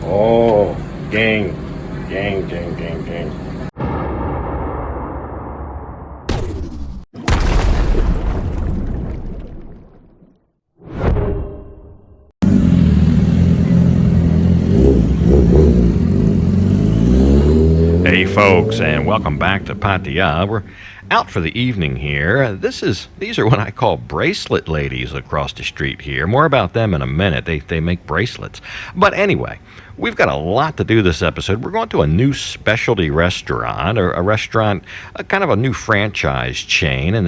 Oh, gang. Gang. Hey folks, and welcome back to Pattaya. We're out for the evening here. These are what I call bracelet ladies across the street here. More about them in a minute. They make bracelets. But anyway, we've got a lot to do this episode. We're going to a new specialty restaurant, or a restaurant, kind of a new franchise chain, and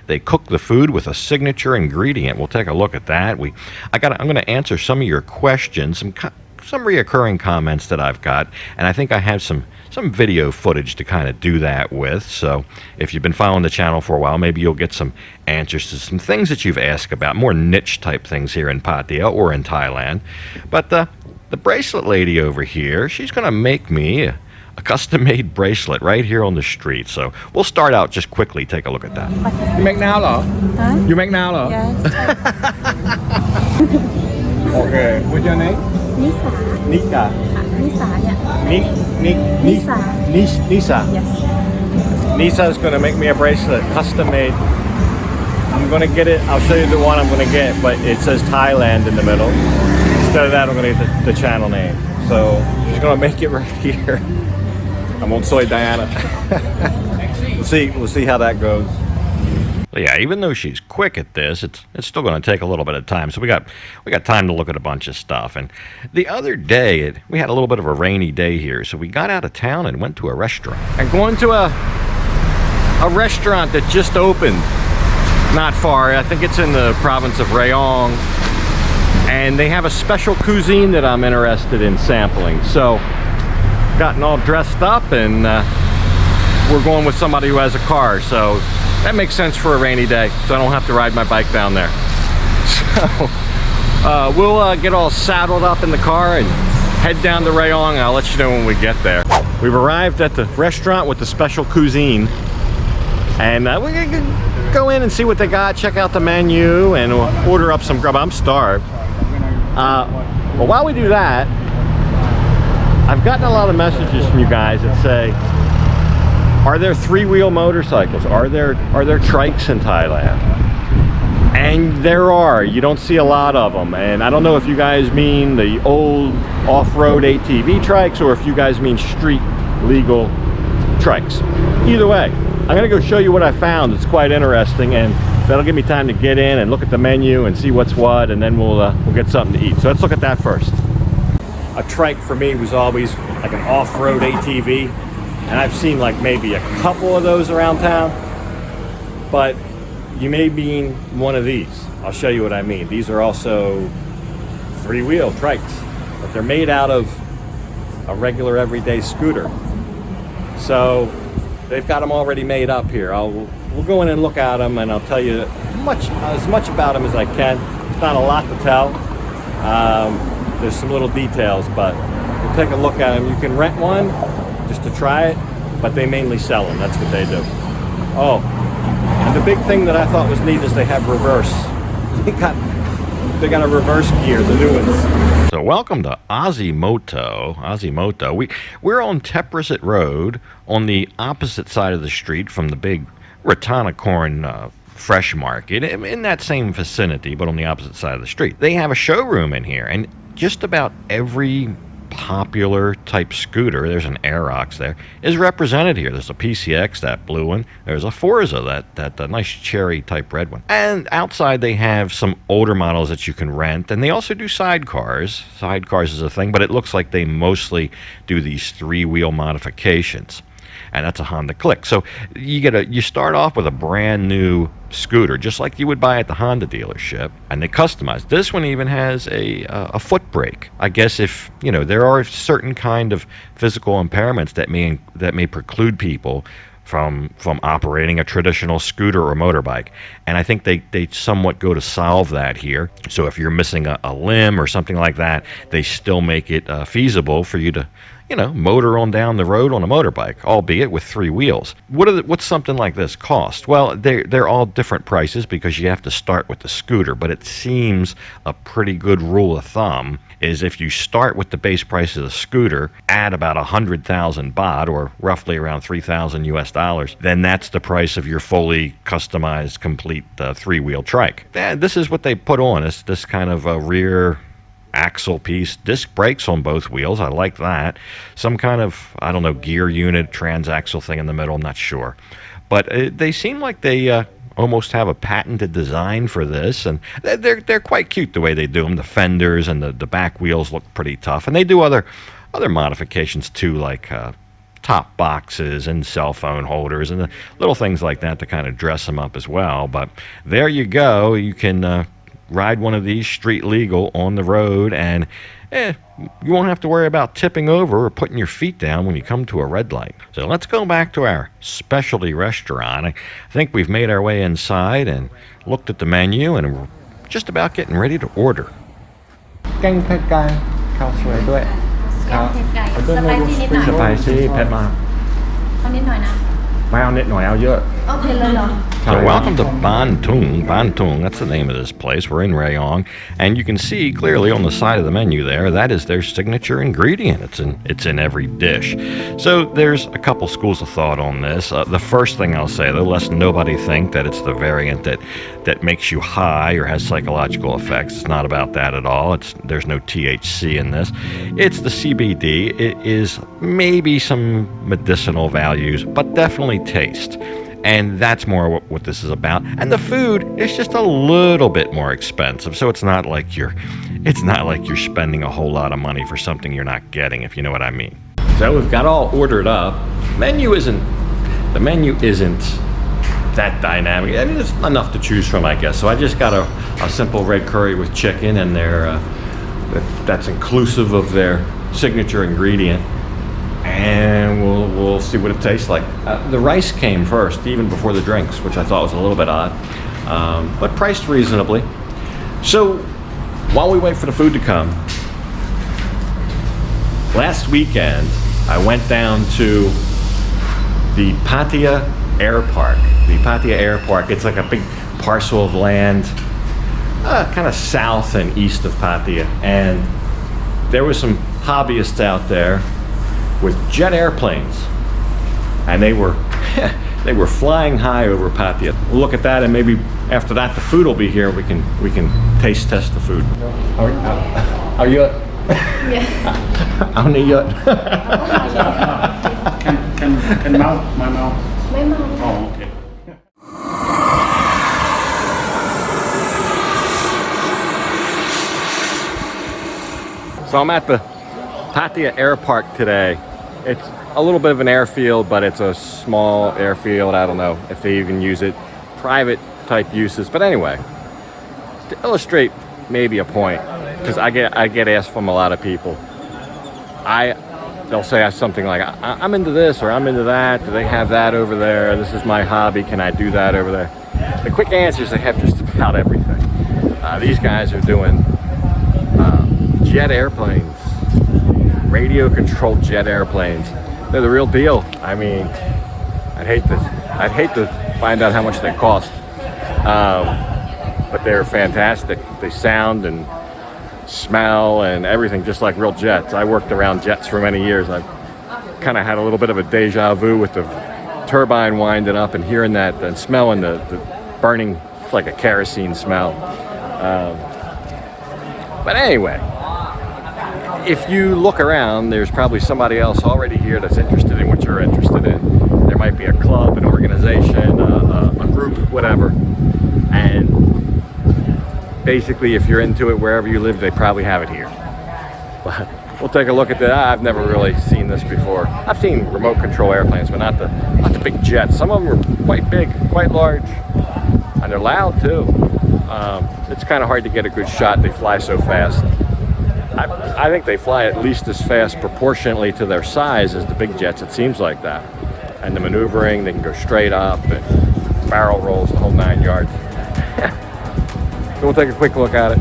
they cook the food with a signature ingredient. We'll take a look at that. I'm going to answer some of your questions, some reoccurring comments that I've got, and I think I have some video footage to kind of do that with. So if you've been following the channel for a while, maybe you'll get some answers to some things that you've asked about, more niche type things here in Pattaya or in Thailand. But the bracelet lady over here, she's going to make me a custom-made bracelet right here on the street. So we'll start out just quickly. Take a look at that. You make now, lor? Huh? You make now, lor? Yeah. Okay. What's your name? Nisa. Nika. Nisa, yeah. Nisa. Nisa. Yes. Nisa is going to make me a bracelet, custom made. I'm going to get it. I'll show you the one I'm going to get, but it says Thailand in the middle. Instead of that, I'm going to get the channel name. So she's going to make it right here. I'm on Soy Diana. We'll see how that goes. Yeah, even though she's quick at this, it's still going to take a little bit of time. So we got time to look at a bunch of stuff. And the other day, we had a little bit of a rainy day here, so we got out of town and went to a restaurant. And going to a restaurant that just opened not far. I think it's in the province of Rayong, and they have a special cuisine that I'm interested in sampling. So gotten all dressed up, and we're going with somebody who has a car, so that makes sense for a rainy day, so I don't have to ride my bike down there. So we'll get all saddled up in the car and head down to Rayong. I'll let you know when we get there. We've arrived at the restaurant with the special cuisine, and we're gonna go in and see what they got, check out the menu, and we'll order up some grub. I'm starved. But while we do that, I've gotten a lot of messages from you guys that say, are there three-wheel motorcycles? Are there trikes in Thailand? And there are. You don't see a lot of them. And I don't know if you guys mean the old off-road ATV trikes or if you guys mean street legal trikes. Either way, I'm going to go show you what I found. It's quite interesting, and that'll give me time to get in and look at the menu and see what's what, and then we'll get something to eat. So let's look at that first. A trike for me was always like an off-road ATV. And I've seen like maybe a couple of those around town, but you may mean one of these. I'll show you what I mean. These are also three-wheel trikes, but they're made out of a regular everyday scooter. So they've got them already made up here. We'll go in and look at them, and I'll tell you as much about them as I can. It's not a lot to tell. There's some little details, but we'll take a look at them. You can rent one just to try it, but they mainly sell them. That's what they do. Oh, and the big thing that I thought was neat is they have reverse. They got a reverse gear, the new ones. So welcome to Azimoto. We're on Teprasit Road on the opposite side of the street from the big Ratanakorn fresh market, in that same vicinity, but on the opposite side of the street. They have a showroom in here, and just about every popular type scooter, there's an Aerox there, is represented here. There's a PCX, that blue one. There's a Forza, that nice cherry type red one. And outside they have some older models that you can rent, and they also do sidecars. Sidecars is a thing, but it looks like they mostly do these three-wheel modifications. And that's a Honda Click. So you start off with a brand new scooter, just like you would buy at the Honda dealership, and they customize. This one even has a foot brake. I guess if there are certain kind of physical impairments that may preclude people from operating a traditional scooter or motorbike, and I think they somewhat go to solve that here. So if you're missing a limb or something like that, they still make it feasible for you to motor on down the road on a motorbike, albeit with 3 wheels. What's something like this cost? Well, they're all different prices because you have to start with the scooter, but it seems a pretty good rule of thumb is if you start with the base price of the scooter at about 100,000 baht, or roughly around 3,000 US dollars, then that's the price of your fully customized, complete 3-wheel trike. This is what they put on. It's this kind of a rear axle piece, disc brakes on both wheels. I like that. Some kind of, I don't know, gear unit, transaxle thing in the middle. I'm not sure. But they seem like they almost have a patented design for this, and they're quite cute the way they do them. The fenders and the back wheels look pretty tough, and they do other modifications too, like top boxes and cell phone holders and the little things like that to kind of dress them up as well. But there you go. You can ride one of these street legal on the road, and you won't have to worry about tipping over or putting your feet down when you come to a red light. So let's go back to our specialty restaurant. I think we've made our way inside and looked at the menu, and we're just about getting ready to order. แกงเผ็ดไก่ข้าวสวยด้วย แกงเผ็ดไก่สไปซี่นิดหน่อย สไปซี่เผ็ดมาก เอานิดหน่อยนะ ไม่เอานิดหน่อยเอาเยอะ เอาเผ็ดเลยเหรอ So welcome to Bantung. That's the name of this place. We're in Rayong, and you can see clearly on the side of the menu there, that is their signature ingredient. It's in every dish. So there's a couple schools of thought on this. The first thing I'll say, though, lest nobody think that it's the variant that makes you high or has psychological effects. It's not about that at all. There's no THC in this. It's the CBD. It is maybe some medicinal values, but definitely taste. And that's more what this is about. And the food is just a little bit more expensive, so it's not like you're spending a whole lot of money for something you're not getting, if you know what I mean. So we've got all ordered up. The menu isn't that dynamic. I mean, it's enough to choose from, I guess. So I just got a simple red curry with chicken, and that's inclusive of their signature ingredient. And we'll see what it tastes like. The rice came first, even before the drinks, which I thought was a little bit odd, but priced reasonably. So while we wait for the food to come, last weekend I went down to the Pattaya Air Park. The Pattaya Air Park, it's like a big parcel of land, kind of south and east of Pattaya, and there was some hobbyists out there with jet airplanes, and they were flying high over Pattaya. We'll look at that, and maybe after that the food will be here. We can taste test the food. Are you? Yeah. Only you. Can mouth my mouth? ไม่เมา Oh, okay. So I'm at the Pattaya Air Park today. It's a little bit of an airfield, but it's a small airfield. I don't know if they even use it. Private type uses. But anyway, to illustrate maybe a point, because I get asked from a lot of people. They'll say something like, I'm into this or I'm into that. Do they have that over there? This is my hobby. Can I do that over there? The quick answer is they have just about everything. These guys are doing jet airplanes, radio-controlled jet airplanes. They're the real deal. I mean, I'd hate to find out how much they cost, but they're fantastic. They sound and smell and everything just like real jets. I worked around jets for many years. I've kind of had a little bit of a deja vu with the turbine winding up and hearing that and smelling the burning. It's like a kerosene smell. But anyway, if you look around, there's probably somebody else already here that's interested in what you're interested in. There might be a club, an organization, a group, whatever. And basically, if you're into it wherever you live, they probably have it here. But we'll take a look at that. I've never really seen this before. I've seen remote control airplanes, but not the big jets. Some of them are quite big, quite large, and they're loud too. It's kind of hard to get a good shot. They fly so fast. I think they fly at least as fast proportionately to their size as the big jets. It seems like that. And the maneuvering, they can go straight up and barrel rolls the whole 9 yards. So we'll take a quick look at it.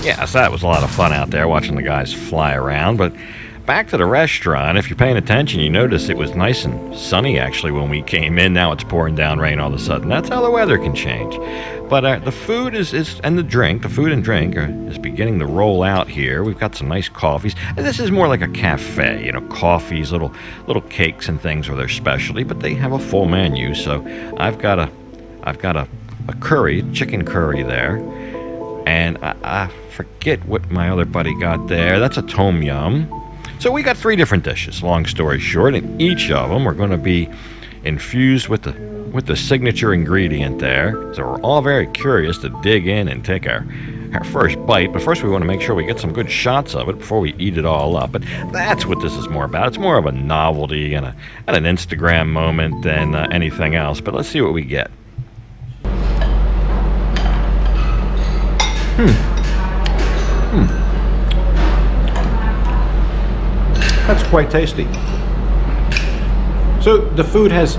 Yeah, so that was a lot of fun out there watching the guys fly around. But back to the restaurant, if you're paying attention, you notice it was nice and sunny actually when we came in. Now it's pouring down rain all of a sudden. That's how the weather can change. But the food and the food and drink is beginning to roll out here. We've got some nice coffees. And this is more like a cafe, coffees, little cakes and things are their specialty, but they have a full menu. So I've got a curry, chicken curry there. And I forget what my other buddy got there. That's a tom yum. So we got 3 different dishes, long story short, and each of them are going to be infused with the signature ingredient there. So we're all very curious to dig in and take our first bite, but first we want to make sure we get some good shots of it before we eat it all up. But that's what this is more about. It's more of a novelty and an Instagram moment than anything else. But let's see what we get. That's quite tasty. So the food has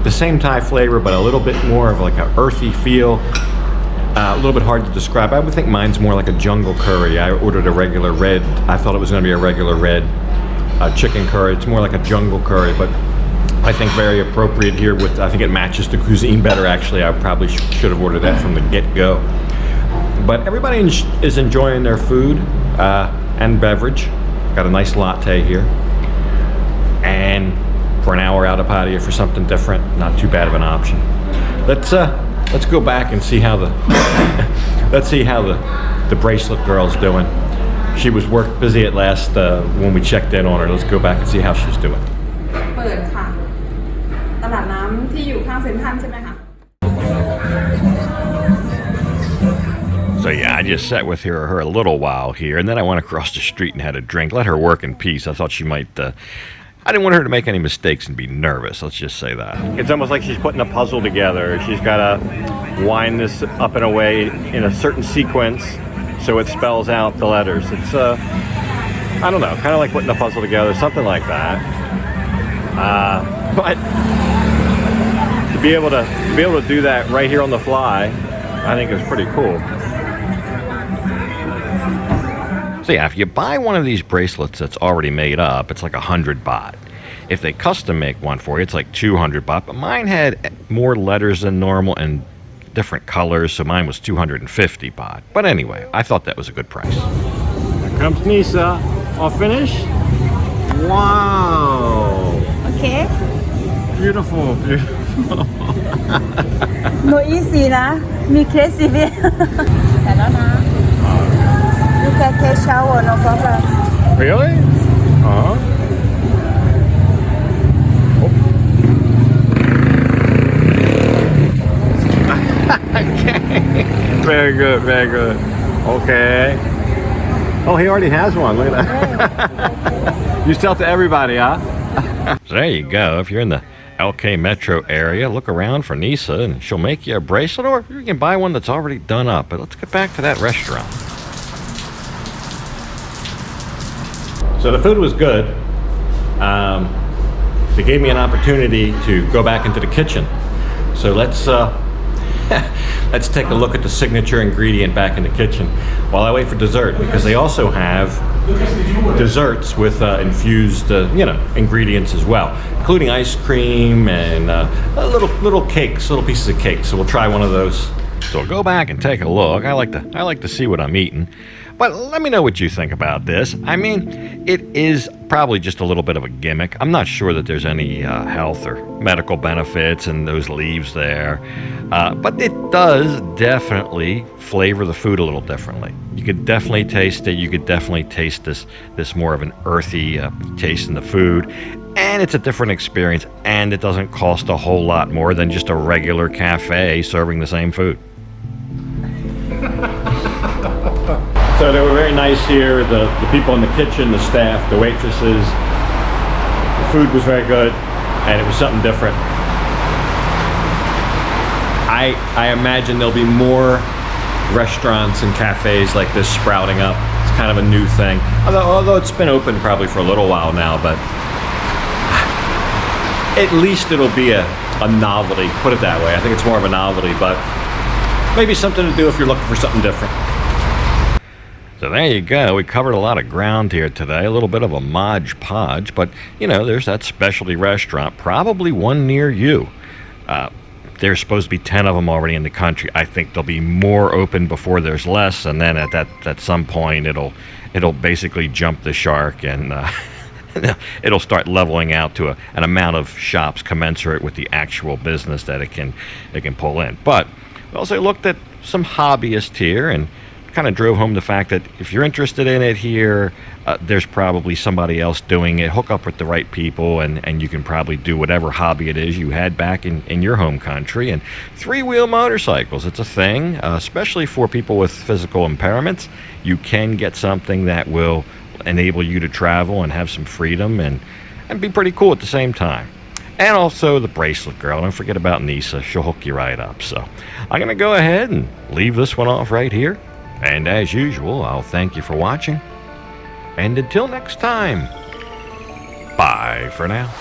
the same Thai flavor, but a little bit more of like an earthy feel. A little bit hard to describe. I would think mine's more like a jungle curry. I ordered a regular red. I thought it was going to be a regular red chicken curry. It's more like a jungle curry, but I think very appropriate here. I think it matches the cuisine better. Actually, I probably should have ordered that from the get-go. But everybody is enjoying their food and beverage. Got a nice latte here. And for an hour out of Pattaya for something different, not too bad of an option. Let's go back and see how the the Bracelet girl's doing. She was busy at last when we checked in on her. Let's go back and see how she's doing. เปิดค่ะตลาดน้ำที่อยู่ข้างเซ็นทรัลใช่ไหมคะ So yeah, I just sat with her a little while here, and then I went across the street and had a drink. Let her work in peace. I thought she might. I didn't want her to make any mistakes and be nervous. Let's just say that. It's almost like she's putting a puzzle together. She's got to wind this up in a way in a certain sequence so it spells out the letters. It's I don't know, kind of like putting a puzzle together, something like that. But to be able to do that right here on the fly, I think is pretty cool. So yeah, if you buy one of these bracelets that's already made up, it's like 100 baht. If they custom make one for you, it's like 200 baht. But mine had more letters than normal and different colors, so mine was 250 baht. But anyway, I thought that was a good price. Here comes Nisa. All finished? Wow. Okay. Beautiful, beautiful. No easy นะ มีเคสซีเวียเสร็จแล้วนะ You can take shower no problem Really? Uh-huh. Okay. Very good, very good. Okay. Oh, he already has one. Look at that. You sell to everybody, huh? So there you go. If you're in the LK Metro area, look around for Nisa and she'll make you a bracelet, or you can buy one that's already done up. But let's get back to that restaurant. So the food was good. They gave me an opportunity to go back into the kitchen. So let's let's take a look at the signature ingredient back in the kitchen while I wait for dessert, because they also have desserts with infused ingredients as well, including ice cream and little cakes, little pieces of cake. So we'll try one of those. So go back and take a look. I like to see what I'm eating. But let me know what you think about this. I mean, it is probably just a little bit of a gimmick. I'm not sure that there's any health or medical benefits in those leaves there. But it does definitely flavor the food a little differently. You could definitely taste it. You could definitely taste this more of an earthy taste in the food. And it's a different experience. And it doesn't cost a whole lot more than just a regular cafe serving the same food. So they were very nice here, the people in the kitchen, the staff, the waitresses. The food was very good, and it was something different. I imagine there'll be more restaurants and cafes like this sprouting up. It's kind of a new thing. Although it's been open probably for a little while now, but at least it'll be a novelty, put it that way. I think it's more of a novelty, but maybe something to do if you're looking for something different. So there you go. We covered a lot of ground here today. A little bit of a modge podge, but you know, there's that specialty restaurant, probably one near you. There's supposed to be 10 of them already in the country. I think there'll be more open before there's less, and then at some point it'll basically jump the shark, and it'll start leveling out to an amount of shops commensurate with the actual business that it can pull in. But we also looked at some hobbyists here and kind of drove home the fact that if you're interested in it here, there's probably somebody else doing it. Hook up with the right people, and you can probably do whatever hobby it is you had back in your home country. And three-wheel motorcycles, it's a thing, especially for people with physical impairments. You can get something that will enable you to travel and have some freedom and be pretty cool at the same time. And also the Bracelet girl. Don't forget about Nisa. She'll hook you right up. So I'm going to go ahead and leave this one off right here. And as usual, I'll thank you for watching. And until next time, bye for now.